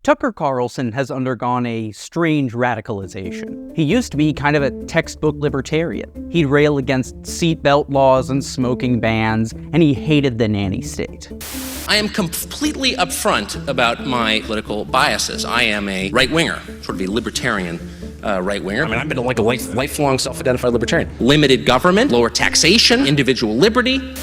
Tucker Carlson has undergone a strange radicalization. He used to be kind of a textbook libertarian. He'd rail against seatbelt laws and smoking bans, and he hated the nanny state. I am completely upfront about my political biases. I am a right-winger, sort of a libertarian right-winger. I mean, I've been like a lifelong self-identified libertarian. Limited government, lower taxation, individual liberty.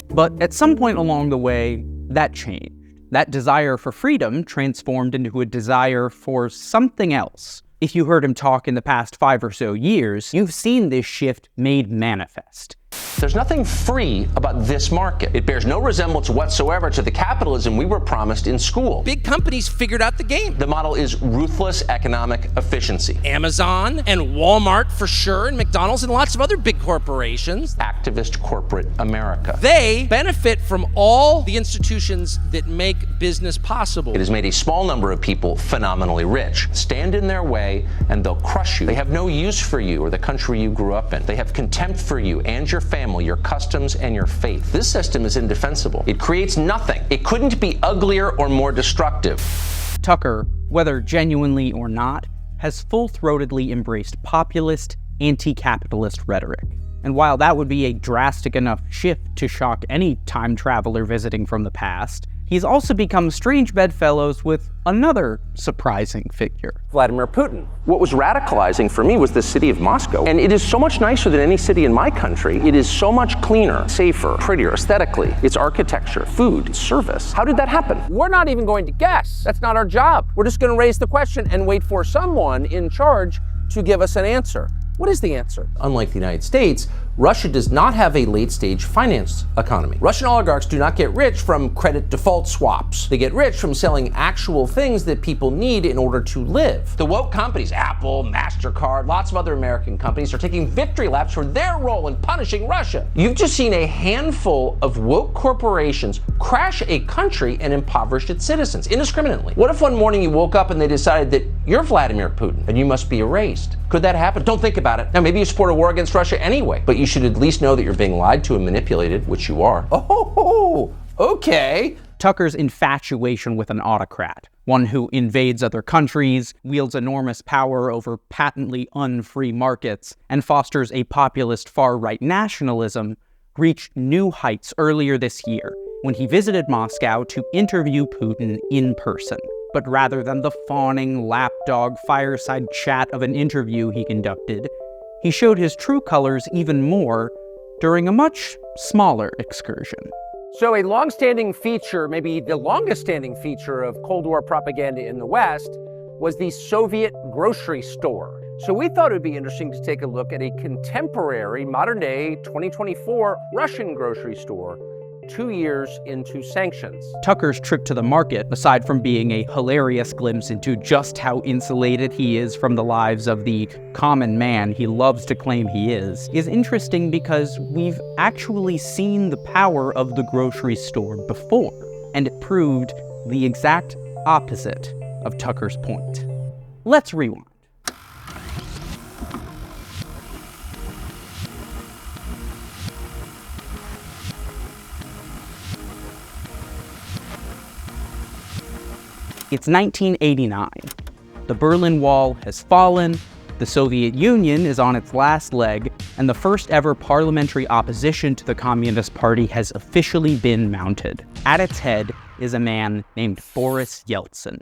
But at some point along the way, that changed. That desire for freedom transformed into a desire for something else. If you heard him talk in the past 5 or so years, you've seen this shift made manifest. There's nothing free about this market. It bears no resemblance whatsoever to the capitalism we were promised in school. Big companies figured out the game. The model is ruthless economic efficiency. Amazon and Walmart for sure, and McDonald's and lots of other big corporations. Activist corporate America. They benefit from all the institutions that make business possible. It has made a small number of people phenomenally rich. Stand in their way and they'll crush you. They have no use for you or the country you grew up in. They have contempt for you and your family, your customs, and your faith. This system is indefensible. It creates nothing. It couldn't be uglier or more destructive. Tucker, whether genuinely or not, has full-throatedly embraced populist, anti-capitalist rhetoric. And while that would be a drastic enough shift to shock any time traveler visiting from the past, he's also become strange bedfellows with another surprising figure. Vladimir Putin. What was radicalizing for me was the city of Moscow. And it is so much nicer than any city in my country. It is so much cleaner, safer, prettier aesthetically. Its architecture, food, service. How did that happen? We're not even going to guess. That's not our job. We're just going to raise the question and wait for someone in charge to give us an answer. What is the answer? Unlike the United States, Russia does not have a late-stage finance economy. Russian oligarchs do not get rich from credit default swaps. They get rich from selling actual things that people need in order to live. The woke companies, Apple, MasterCard, lots of other American companies, are taking victory laps for their role in punishing Russia. You've just seen a handful of woke corporations crash a country and impoverish its citizens indiscriminately. What if one morning you woke up and they decided that you're Vladimir Putin and you must be erased? Could that happen? Don't think about it. Now, maybe you support a war against Russia anyway, but you should at least know that you're being lied to and manipulated, which you are. Oh, okay. Tucker's infatuation with an autocrat, one who invades other countries, wields enormous power over patently unfree markets, and fosters a populist far-right nationalism, reached new heights earlier this year when he visited Moscow to interview Putin in person. But rather than the fawning, lapdog fireside chat of an interview he conducted, he showed his true colors even more during a much smaller excursion. So a long-standing feature, maybe the longest-standing feature of Cold War propaganda in the West, was the Soviet grocery store. So we thought it would be interesting to take a look at a contemporary, modern-day, 2024 Russian grocery store, 2 years into sanctions. Tucker's trip to the market, aside from being a hilarious glimpse into just how insulated he is from the lives of the common man he loves to claim he is interesting because we've actually seen the power of the grocery store before, and it proved the exact opposite of Tucker's point. Let's rewind. It's 1989. The Berlin Wall has fallen, the Soviet Union is on its last leg, and the first ever parliamentary opposition to the Communist Party has officially been mounted. At its head is a man named Boris Yeltsin.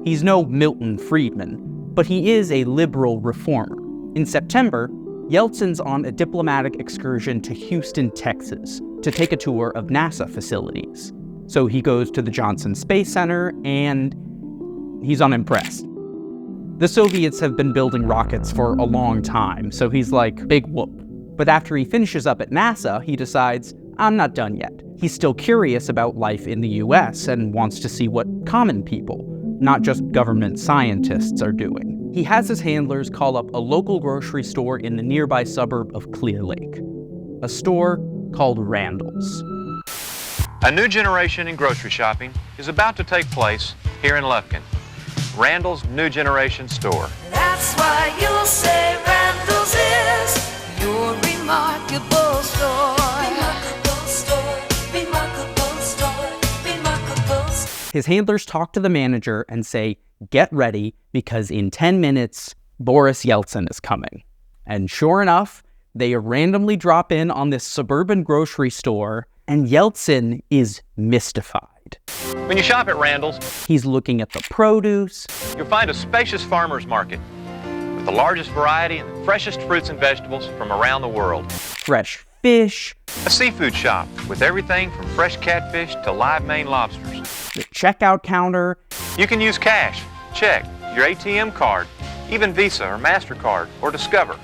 He's no Milton Friedman, but he is a liberal reformer. In September, Yeltsin's on a diplomatic excursion to Houston, Texas, to take a tour of NASA facilities. So he goes to the Johnson Space Center, and he's unimpressed. The Soviets have been building rockets for a long time, so he's like, big whoop. But after he finishes up at NASA, he decides, I'm not done yet. He's still curious about life in the US and wants to see what common people, not just government scientists, are doing. He has his handlers call up a local grocery store in the nearby suburb of Clear Lake, a store called Randall's. A new generation in grocery shopping is about to take place here in Lufkin. Randall's New Generation Store. That's why you'll say Randall's is your remarkable store. Remarkable store, remarkable store, remarkable His handlers talk to the manager and say, "Get ready, because in 10 minutes, Boris Yeltsin is coming." And sure enough, they randomly drop in on this suburban grocery store, and Yeltsin is mystified. When you shop at Randall's, He's looking at the produce, you'll find a spacious farmer's market with the largest variety and the freshest fruits and vegetables from around the world. fresh fish, A seafood shop with everything from fresh catfish to live Maine lobsters. the checkout counter, You can use cash, check, your ATM card, even Visa or MasterCard or Discover,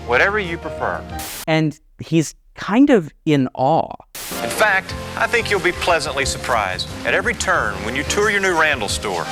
whatever you prefer. and he's kind of in awe. In fact, I think you'll be pleasantly surprised at every turn when you tour your new Randall store.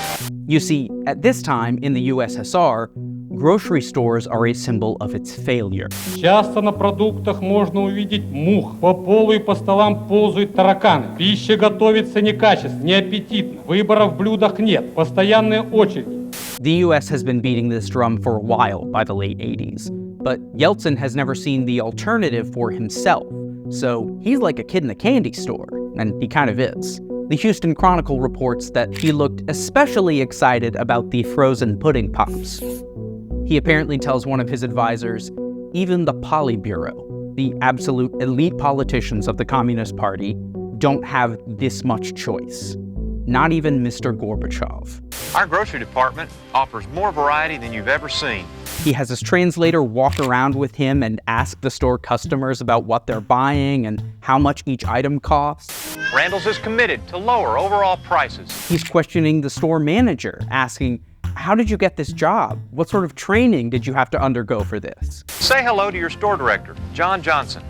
You see, at this time in the USSR, grocery stores are a symbol of its failure. Часто на продуктах можно увидеть мух. По полу и по столам ползают тараканы. Пища готовится некачественно, неаппетитно. Выбора в блюдах нет. Постоянные очереди. The US has been beating this drum for a while by the late 80s, but Yeltsin has never seen the alternative for himself. So he's like a kid in a candy store, and he kind of is. The Houston Chronicle reports that he looked especially excited about the frozen pudding pops. He apparently tells one of his advisors, even the Politburo, the absolute elite politicians of the Communist Party, don't have this much choice. Not even Mr. Gorbachev. Our grocery department offers more variety than you've ever seen. He has his translator walk around with him and ask the store customers about what they're buying and how much each item costs. Randall's is committed to lower overall prices. He's questioning the store manager, asking, "How did you get this job? What sort of training did you have to undergo for this?" Say hello to your store director, John Johnson.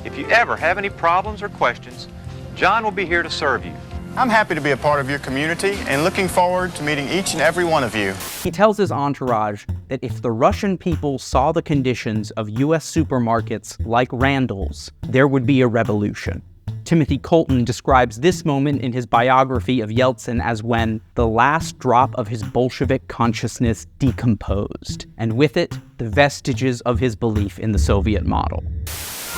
If you ever have any problems or questions, John will be here to serve you. I'm happy to be a part of your community and looking forward to meeting each and every one of you. He tells his entourage that if the Russian people saw the conditions of US supermarkets like Randall's, there would be a revolution. Timothy Colton describes this moment in his biography of Yeltsin as when the last drop of his Bolshevik consciousness decomposed, and with it, the vestiges of his belief in the Soviet model.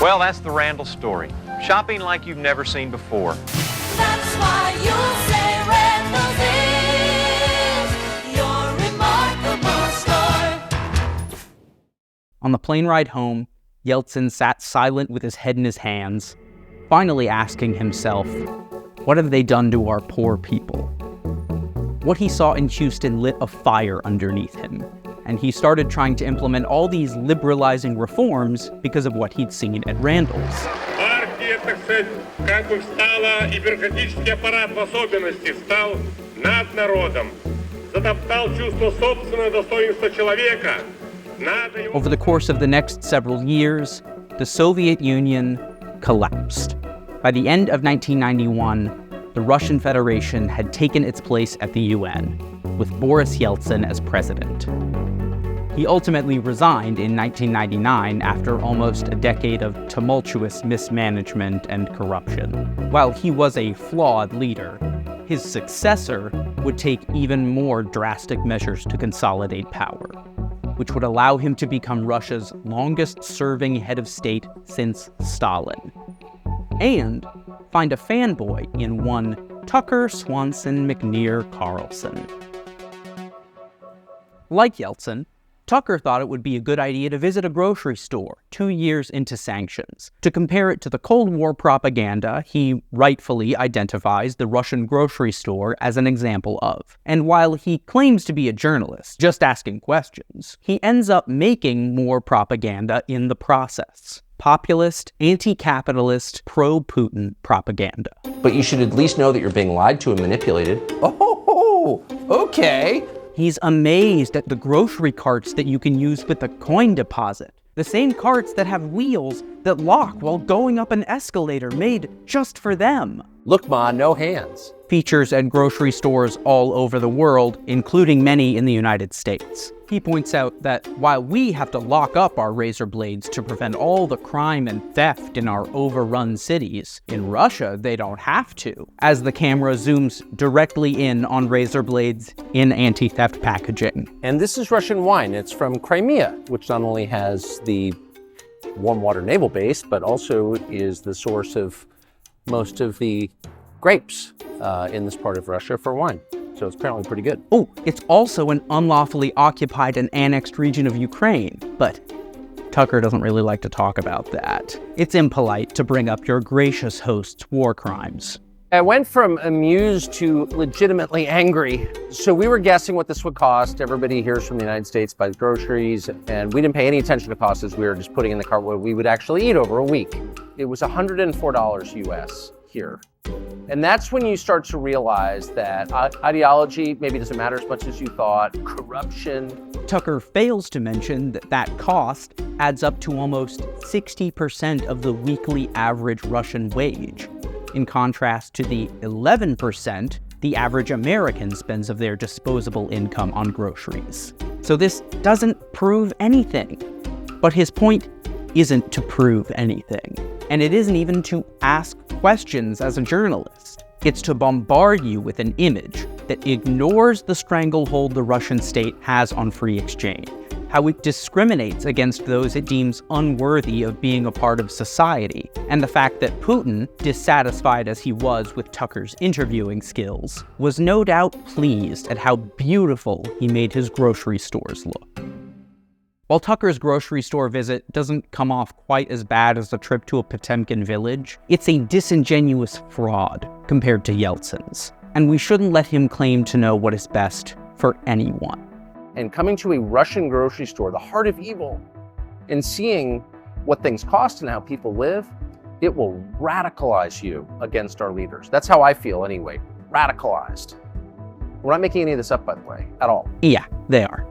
Well, that's the Randall story. Shopping like you've never seen before. That's why you'll say Randall's is your remarkable store. On the plane ride home, Yeltsin sat silent with his head in his hands, finally asking himself, what have they done to our poor people? What he saw in Houston lit a fire underneath him, and he started trying to implement all these liberalizing reforms because of what he'd seen at Randall's. Партия, так сказать, как бы встала, и бюрократический аппарат в особенности встал над народом. Затоптал чувство собственного достоинства человека. Over the course of the next several years, the Soviet Union collapsed. By the end of 1991, the Russian Federation had taken its place at the UN, with Boris Yeltsin as president. He ultimately resigned in 1999 after almost a decade of tumultuous mismanagement and corruption. While he was a flawed leader, his successor would take even more drastic measures to consolidate power, which would allow him to become Russia's longest-serving head of state since Stalin, and find a fanboy in one Tucker Swanson McNear Carlson. Like Yeltsin, Tucker thought it would be a good idea to visit a grocery store 2 years into sanctions. To compare it to the Cold War propaganda he rightfully identifies the Russian grocery store as an example of. And while he claims to be a journalist, just asking questions, he ends up making more propaganda in the process. Populist, anti-capitalist, pro-Putin propaganda. But you should at least know that you're being lied to and manipulated. Oh, okay. He's amazed at the grocery carts that you can use with a coin deposit. The same carts that have wheels that lock while going up an escalator made just for them. Look, Ma, no hands. Features at grocery stores all over the world, including many in the United States. He points out that while we have to lock up our razor blades to prevent all the crime and theft in our overrun cities, in Russia they don't have to, as the camera zooms directly in on razor blades in anti-theft packaging. And this is Russian wine. It's from Crimea, which not only has the warm water naval base, but also is the source of most of the grapes in this part of Russia for wine. So it's apparently pretty good. Oh, it's also an unlawfully occupied and annexed region of Ukraine, but Tucker doesn't really like to talk about that. It's impolite to bring up your gracious host's war crimes. I went from amused to legitimately angry. So we were guessing what this would cost. Everybody hears from the United States buys groceries, and we didn't pay any attention to costs as we were just putting in the cart what we would actually eat over a week. It was $104 US here. And that's when you start to realize that ideology maybe doesn't matter as much as you thought, corruption. Tucker fails to mention that that cost adds up to almost 60% of the weekly average Russian wage, in contrast to the 11% the average American spends of their disposable income on groceries. So this doesn't prove anything. But his point isn't to prove anything. And it isn't even to ask questions as a journalist. It's to bombard you with an image that ignores the stranglehold the Russian state has on free exchange, how it discriminates against those it deems unworthy of being a part of society, and the fact that Putin, dissatisfied as he was with Tucker's interviewing skills, was no doubt pleased at how beautiful he made his grocery stores look. While Tucker's grocery store visit doesn't come off quite as bad as the trip to a Potemkin village, it's a disingenuous fraud compared to Yeltsin's, and we shouldn't let him claim to know what is best for anyone. And coming to a Russian grocery store, the heart of evil, and seeing what things cost and how people live, it will radicalize you against our leaders. That's how I feel anyway, radicalized. We're not making any of this up, by the way, at all. Yeah, they are.